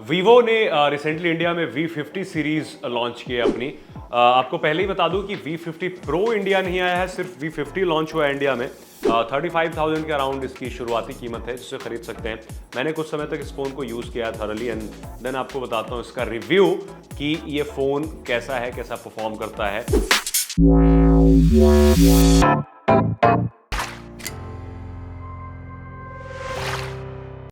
Vivo ने recently India में V50 series launch की है अपनी। आपको पहले ही बता दूं कि V50 प्रो इंडिया नहीं आया है, सिर्फ V50 लॉन्च हुआ है इंडिया में। 35,000 के अराउंड इसकी शुरुआती कीमत है जिससे खरीद सकते हैं। मैंने कुछ समय तक इस फ़ोन को यूज़ किया है थॉरली, एंड देन आपको बताता हूँ इसका रिव्यू कि ये फ़ोन कैसा है, कैसा परफॉर्म करता है।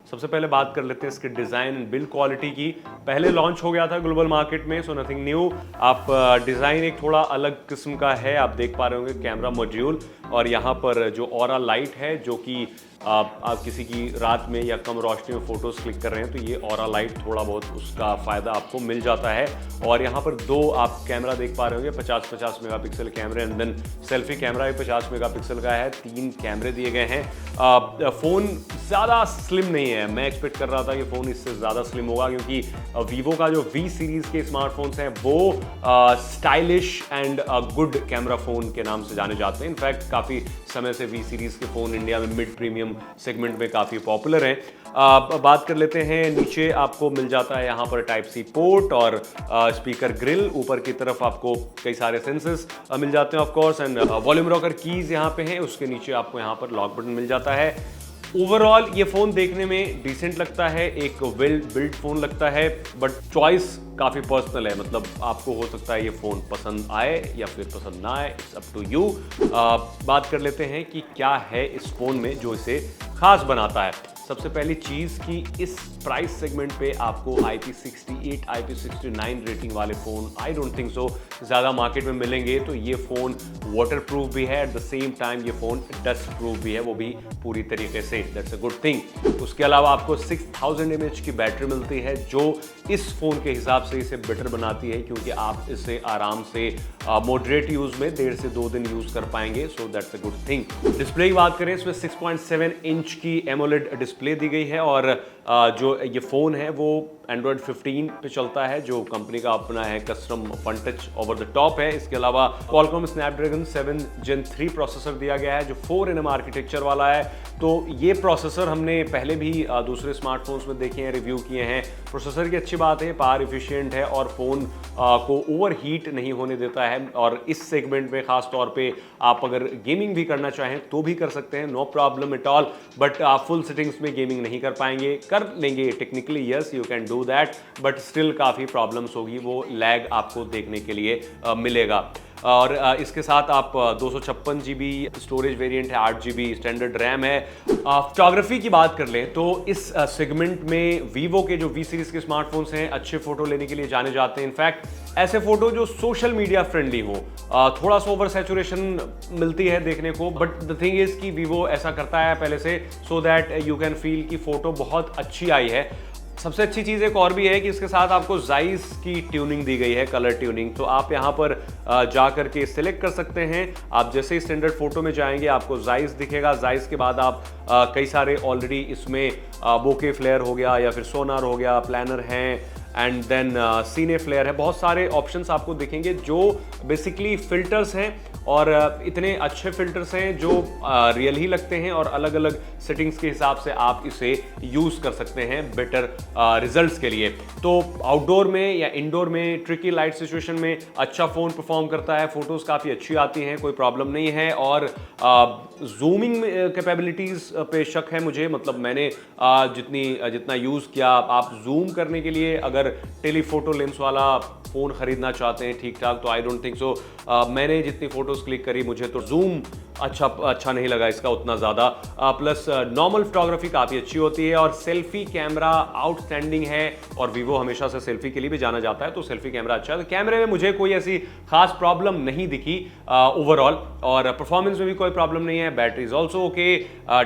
सबसे पहले बात कर लेते हैं इसके डिज़ाइन एंड बिल्ड क्वालिटी की। पहले लॉन्च हो गया था ग्लोबल मार्केट में, सो नथिंग न्यू। आप डिज़ाइन एक थोड़ा अलग किस्म का है, आप देख पा रहे होंगे कैमरा मॉड्यूल, और यहाँ पर जो ऑरा लाइट है जो कि आप किसी की रात में या कम रोशनी में फ़ोटोज़ क्लिक कर रहे हैं तो ये ऑरा लाइट थोड़ा बहुत उसका फ़ायदा आपको मिल जाता है। और यहाँ पर दो आप कैमरा देख पा रहे होंगे, 50-50 मेगापिक्सल कैमरे, एंड देन सेल्फी कैमरा भी 50 मेगापिक्सल का है। 3 कैमरे दिए गए हैं। फ़ोन ज़्यादा स्लिम नहीं है, मैं एक्सपेक्ट कर रहा था कि फ़ोन इससे ज़्यादा स्लिम होगा, क्योंकि वीवो का जो V सीरीज़ के स्मार्टफोन्स हैं वो stylish and good camera phone के नाम से जाने जाते हैं। इनफैक्ट काफ़ी समय से V सीरीज़ के फ़ोन इंडिया में मिड प्रीमियम सेगमेंट में काफ़ी पॉपुलर हैं। बात कर लेते हैं, नीचे आपको मिल जाता है यहाँ पर टाइप सी पोर्ट और स्पीकर ग्रिल। ऊपर की तरफ आपको कई सारे सेंसर्स मिल जाते हैं of course, and volume rocker keys यहाँ पे हैं। उसके नीचे आपको यहाँ पर लॉक बटन मिल जाता है। ओवरऑल ये फ़ोन देखने में डिसेंट लगता है, एक वेल बिल्ड फ़ोन लगता है, बट चॉइस काफ़ी पर्सनल है। मतलब आपको हो सकता है ये फ़ोन पसंद आए या फिर पसंद ना आए, इट्स अप टू यू। बात कर लेते हैं कि क्या है इस फ़ोन में जो इसे ख़ास बनाता है। सबसे पहली चीज़ कि इस प्राइस सेगमेंट पे आपको IP68, IP69 रेटिंग वाले phone I don't think so ज़्यादा मार्केट में मिलेंगे। तो ये फ़ोन वाटर प्रूफ भी है, एट द सेम टाइम ये फ़ोन डस्ट प्रूफ भी है, वो भी पूरी तरीके से। That's a good thing. उसके अलावा आपको 6000 mAh की बैटरी मिलती है जो इस फ़ोन के हिसाब से इसे बेटर बनाती है, क्योंकि आप इसे आराम से मॉडरेट यूज़ में 1.5 से 2 दिन यूज़ कर पाएंगे। So that's a good thing. Display की बात करें, इसमें 6.7 इंच की एमोलेड डिस्प्ले दी गई है, और जो ये फ़ोन है वो Android 15 पे चलता है, जो कंपनी का अपना है custom one touch over the top है। इसके अलावा Qualcomm Snapdragon 7 Gen 3 प्रोसेसर दिया गया है जो 4nm आर्किटेक्चर वाला है। तो ये प्रोसेसर हमने पहले भी दूसरे स्मार्टफोन्स में देखे हैं, रिव्यू किए हैं। प्रोसेसर की अच्छी बात है, पावर एफिशिएंट है और फ़ोन को ओवर हीट नहीं होने देता है। और इस सेगमेंट में ख़ास तौर पे आप अगर गेमिंग भी करना चाहें तो भी कर सकते हैं, no problem at all. But आप फुल सेटिंग्स में गेमिंग नहीं कर पाएंगे, कर लेंगे technically, yes you can do that, but still काफ़ी प्रॉब्लम्स होगी, वो लैग आपको देखने के लिए मिलेगा। और इसके साथ आप 256 GB स्टोरेज वेरिएंट है, 8 GB स्टैंडर्ड रैम है। फोटोग्राफी की बात कर लें तो इस सेगमेंट में वीवो के जो V सीरीज़ के स्मार्टफोन्स हैं अच्छे फ़ोटो लेने के लिए जाने जाते हैं। इनफैक्ट ऐसे फ़ोटो जो सोशल मीडिया फ्रेंडली हो, थोड़ा सा ओवर सैचुरेशन मिलती है देखने को, बट द थिंग इज़ कि वीवो ऐसा करता है पहले से, so that you can feel कि फ़ोटो बहुत अच्छी आई है। सबसे अच्छी चीज़ एक और भी है कि इसके साथ आपको जाइस की ट्यूनिंग दी गई है, कलर ट्यूनिंग। तो आप यहाँ पर जा करके सिलेक्ट कर सकते हैं। आप जैसे ही स्टैंडर्ड फोटो में जाएंगे आपको जाइस दिखेगा। जाइस के बाद आप कई सारे ऑलरेडी इसमें बोके फ्लेयर हो गया या फिर सोनार हो गया, प्लानर हैं, एंड देन सीने फ्लेयर है, बहुत सारे ऑप्शंस आपको दिखेंगे जो बेसिकली फ़िल्टर्स हैं, और इतने अच्छे फ़िल्टर्स हैं जो रियल ही लगते हैं, और अलग अलग सेटिंग्स के हिसाब से आप इसे यूज़ कर सकते हैं बेटर रिजल्ट्स के लिए। तो आउटडोर में या इंडोर में ट्रिकी लाइट सिचुएशन में अच्छा फ़ोन परफॉर्म करता है, फ़ोटोज़ काफ़ी अच्छी आती हैं, कोई प्रॉब्लम नहीं है। और जूमिंग कैपेबिलिटीज़ पे शक है मुझे, मतलब मैंने जितना यूज़ किया, आप जूम करने के लिए अगर टेलीफोटो लेंस वाला फ़ोन ख़रीदना चाहते हैं ठीक ठाक, तो आई डोंट थिंक सो। मैंने जितनी फ़ोटोज़ क्लिक करी मुझे तो जूम अच्छा नहीं लगा इसका उतना ज़्यादा। प्लस नॉर्मल फोटोग्राफी काफ़ी अच्छी होती है, और सेल्फी कैमरा आउटस्टैंडिंग है, और वीवो हमेशा से सेल्फी के लिए भी जाना जाता है, तो सेल्फी कैमरा अच्छा है। तो कैमरे में मुझे कोई ऐसी खास प्रॉब्लम नहीं दिखी ओवरऑल, और परफॉर्मेंस में भी कोई प्रॉब्लम नहीं है। Battery is also okay,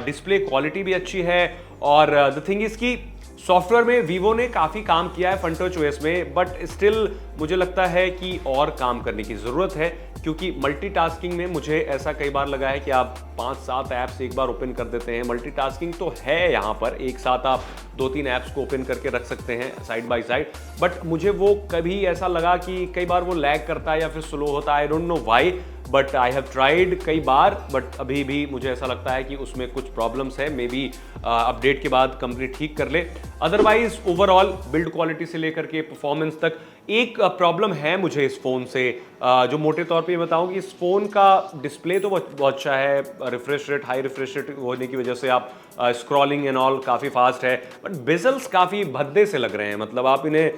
display quality भी अच्छी है। और द थिंग इज़ की सॉफ्टवेयर में वीवो ने काफ़ी काम किया है फंटच ओएस में, बट स्टिल मुझे लगता है कि और काम करने की ज़रूरत है, क्योंकि मल्टीटास्किंग में मुझे ऐसा कई बार लगा है कि आप 5-7 ऐप्स एक बार ओपन कर देते हैं। मल्टीटास्किंग तो है यहाँ पर, एक साथ आप 2-3 ऐप्स को ओपन करके रख सकते हैं साइड बाय साइड, बट मुझे वो कभी ऐसा लगा कि कई बार वो लैग करता है या फिर स्लो होता है, I don't know why, but I have tried कई बार, बट अभी भी मुझे ऐसा लगता है कि उसमें कुछ प्रॉब्लम्स है। मे बी अपडेट के बाद कंपनी ठीक कर ले। अदरवाइज ओवरऑल बिल्ड क्वालिटी से लेकर के परफॉर्मेंस तक एक प्रॉब्लम है मुझे इस फ़ोन से, जो मोटे तौर पे बताऊं कि इस फ़ोन का डिस्प्ले तो बहुत अच्छा है, refresh rate high refresh rate होने की वजह से आप स्क्रॉलिंग एंड ऑल काफ़ी फास्ट है, बट बेजल्स काफ़ी भद्दे से लग रहे हैं। मतलब आप इन्हें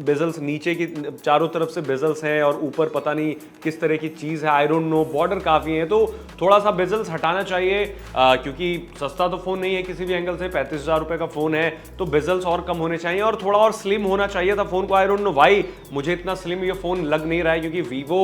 बेजल्स नीचे की चारों तरफ से बेजल्स हैं और ऊपर पता नहीं किस तरह की चीज़ है, आई डोंट नो, बॉर्डर काफ़ी है, तो थोड़ा सा बेजल्स हटाना चाहिए, क्योंकि सस्ता तो फ़ोन नहीं है किसी भी एंगल से, 35,000 रुपये का फ़ोन है, तो बेजल्स और कम होने चाहिए और थोड़ा और स्लिम होना चाहिए था फ़ोन को। आई डोंट नो वाई मुझे इतना स्लिम ये फ़ोन लग नहीं रहा है, क्योंकि वीवो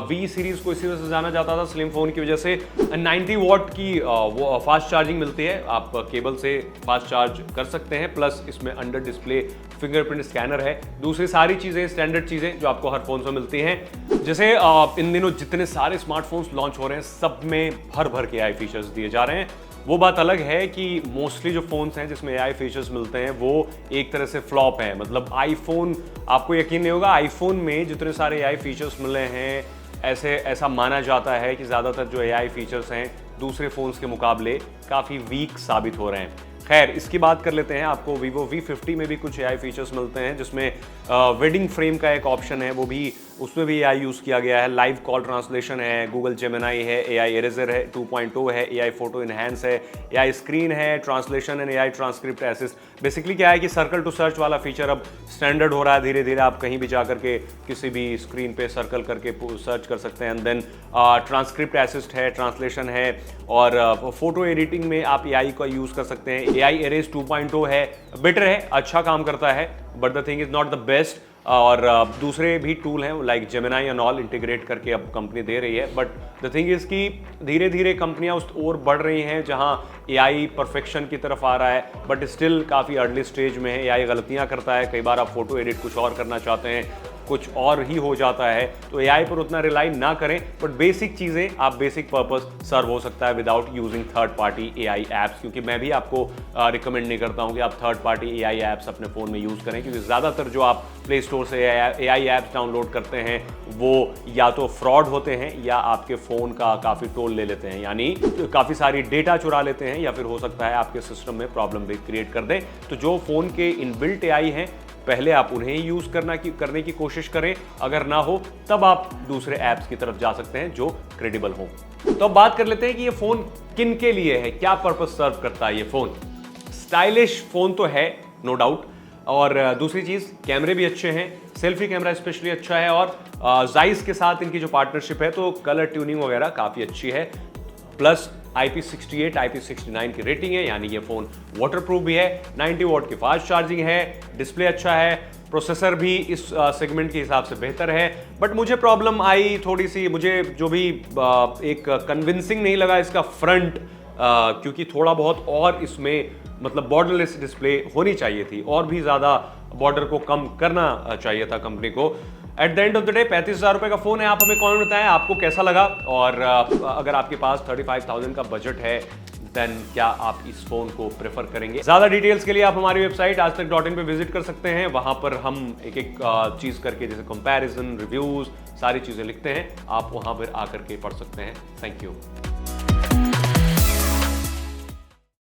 वी सीरीज़ को इसी वजह से जाना जाता था स्लिम फ़ोन की वजह से। 90 वॉट की वो फास्ट चार्जिंग मिलती है, आप केबल से फास्ट चार्ज कर सकते हैं, प्लस इसमें अंडर डिस्प्ले फिंगरप्रिंट स्कैनर है। दूसरी सारी चीज़ें स्टैंडर्ड चीज़ें जो आपको हर फोन से मिलती हैं। जैसे इन दिनों जितने सारे स्मार्टफोन्स लॉन्च हो रहे हैं सब में भर भर के AI फीचर्स दिए जा रहे हैं। वो बात अलग है कि मोस्टली जो फोन्स हैं जिसमें AI फीचर्स मिलते हैं वो एक तरह से फ्लॉप हैं। मतलब आईफोन, आपको यकीन नहीं होगा, आईफोन में जितने सारे AI फीचर्स मिले हैं ऐसा माना जाता है कि ज़्यादातर जो AI फीचर्स हैं दूसरे फ़ोन्स के मुकाबले काफ़ी वीक साबित हो रहे हैं। खैर, इसकी बात कर लेते हैं। आपको Vivo V50 में भी कुछ AI फीचर्स मिलते हैं, जिसमें वेडिंग फ्रेम का एक ऑप्शन है, वो भी उसमें भी AI यूज़ किया गया है। लाइव कॉल ट्रांसलेशन है, गूगल जेमिनाई है, AI इरेजर है 2.0 है, AI फोटो इनहेंस है, AI स्क्रीन है, translation and AI transcript assist. Basically क्या है कि सर्कल टू सर्च वाला फीचर अब स्टैंडर्ड हो रहा है धीरे धीरे। आप कहीं भी जा करके किसी भी स्क्रीन पे सर्कल करके सर्च कर सकते हैं। एंड देन ट्रांसक्रिप्ट असिस्ट है, ट्रांसलेशन है, और फोटो एडिटिंग में आप AI का यूज़ कर सकते हैं। AI इरेज 2.0 है, बेटर है, अच्छा काम करता है, but the thing is not the best. और दूसरे भी टूल हैं like Gemini and all integrate करके अब कंपनी दे रही है। बट द थिंग इज़ कि धीरे धीरे कंपनियां उस ओर बढ़ रही हैं जहां AI परफेक्शन की तरफ आ रहा है, बट स्टिल काफ़ी अर्ली स्टेज में है। AI गलतियां करता है, कई बार आप फोटो एडिट कुछ और करना चाहते हैं, कुछ और ही हो जाता है, तो AI पर उतना रिलाई ना करें। बट बेसिक चीज़ें, आप बेसिक पर्पस सर्व हो सकता है without using third party AI apps, क्योंकि मैं भी आपको रिकमेंड नहीं करता हूं कि आप थर्ड पार्टी AI ऐप्स अपने फ़ोन में यूज़ करें, क्योंकि ज़्यादातर जो आप प्ले स्टोर से AI ऐप्स डाउनलोड करते हैं वो या तो फ्रॉड होते हैं या आपके फ़ोन का काफ़ी टोल ले लेते हैं, यानी काफ़ी सारी डेटा चुरा लेते हैं, या फिर हो सकता है आपके सिस्टम में प्रॉब्लम भी क्रिएट कर दें। तो जो फ़ोन के इनबिल्ट AI हैं पहले आप उन्हें ही यूज़ करने की कोशिश करें, अगर ना हो तब आप दूसरे ऐप्स की तरफ जा सकते हैं जो क्रेडिबल हो। तो अब बात कर लेते हैं कि ये फ़ोन किन के लिए है, क्या पर्पस सर्व करता है ये फ़ोन। स्टाइलिश फ़ोन तो है नो डाउट, और दूसरी चीज़ कैमरे भी अच्छे हैं, सेल्फी कैमरा स्पेशली अच्छा है, और जाइस के साथ इनकी जो पार्टनरशिप है तो कलर ट्यूनिंग वगैरह काफ़ी अच्छी है। प्लस IP68 IP69 की रेटिंग है, यानी ये फ़ोन वाटरप्रूफ भी है, 90 वॉट की फास्ट चार्जिंग है, डिस्प्ले अच्छा है, प्रोसेसर भी इस सेगमेंट के हिसाब से बेहतर है। बट मुझे प्रॉब्लम आई थोड़ी सी, मुझे जो भी एक कन्विंसिंग नहीं लगा इसका फ्रंट, क्योंकि थोड़ा बहुत और इसमें मतलब बॉर्डरलेस डिस्प्ले होनी चाहिए थी, और भी ज़्यादा बॉर्डर को कम करना चाहिए था कंपनी को। At the end of the day 35,000 रुपये का फ़ोन है। आप हमें कमेंट बताएं आपको कैसा लगा, और अगर आपके पास 35,000 का बजट है देन क्या आप इस फ़ोन को प्रेफर करेंगे। ज़्यादा डिटेल्स के लिए आप हमारी वेबसाइट aajtak.in पे विजिट कर सकते हैं। वहाँ पर हम एक एक चीज़ करके, जैसे कंपैरिजन, रिव्यूज़, सारी चीज़ें लिखते हैं, आप वहाँ पर आकर के पढ़ सकते हैं। Thank you.